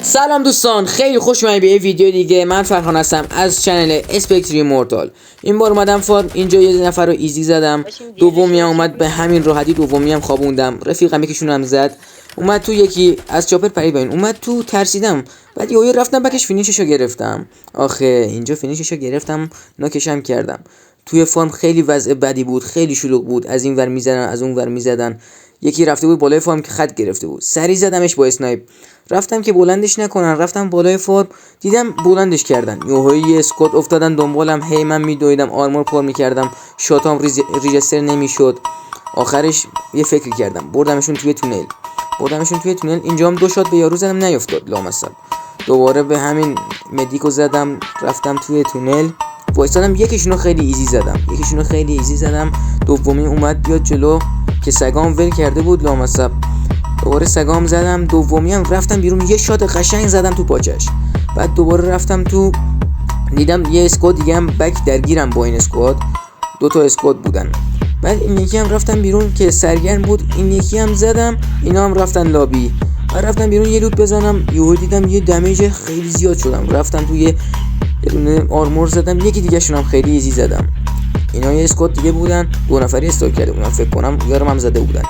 سلام دوستان، خیلی خوش اومدید به یه ویدیو دیگه. من فرهان هستم از چنل اسپکتری مورتال. این بار اومدم فارم، اینجا یه نفر رو ایزی زدم، دومی هم اومد به همین راحتی، دومی هم خوابوندم. رفیقم یکیشون هم زد، اومد تو یکی از چاپر پرید ببین، اومد تو ترسیدم. بعد یهو رفتم بکش فینیششو گرفتم. آخه اینجا فینیششو گرفتم، ناکشم کردم. توی فارم خیلی وضع بدی بود، خیلی شلوغ بود، از این ور میزدن از اون ور میزدن. یکی رفته بود بالای فارم که خط گرفته بود، سری زدمش با اسنایپ. رفتم که بلندش نکنن، رفتم بالای فارم دیدم بلندش کردن، یهویی اسکوت افتادن دنبالم، هی من میدویدم، آرمور پر میکردم، شاتام ریجستر نمیشد. آخرش یه فکری کردم، بردمشون توی تونل. اینجا هم 2 شات به یارو زدم، نیافتاد لامصب. دوباره به همین مدیکو زدم، رفتم توی تونل وایسادم، یکیشونو خیلی ایزی زدم. دومی اومد بیاد جلو که سگام ول کرده بود لامصب. دوباره سگام زدم، دومی هم رفتم بیرون، یه شات قشنگ زدم تو پاچش. بعد دوباره رفتم تو، دیدم یه اسکواد دیگه هم بک درگیرم با این اسکواد، 2 تا اسکواد بودن. بعد این یکی هم رفتم بیرون که سرگرم بود، این یکی هم زدم، اینا هم رفتن لابی. بعد رفتم بیرون یه لوت بزنم، یهو دیدم یه دمیج خیلی زیاد شدم، رفتم توی یه دونه آرمور زدم، یکی دیگه شونم خیلی ایزی زدم. اینا یه اسکواد دیگه بودن، 2 نفری استاک کرده بودن، فکر کنم یارم هم زده بودن.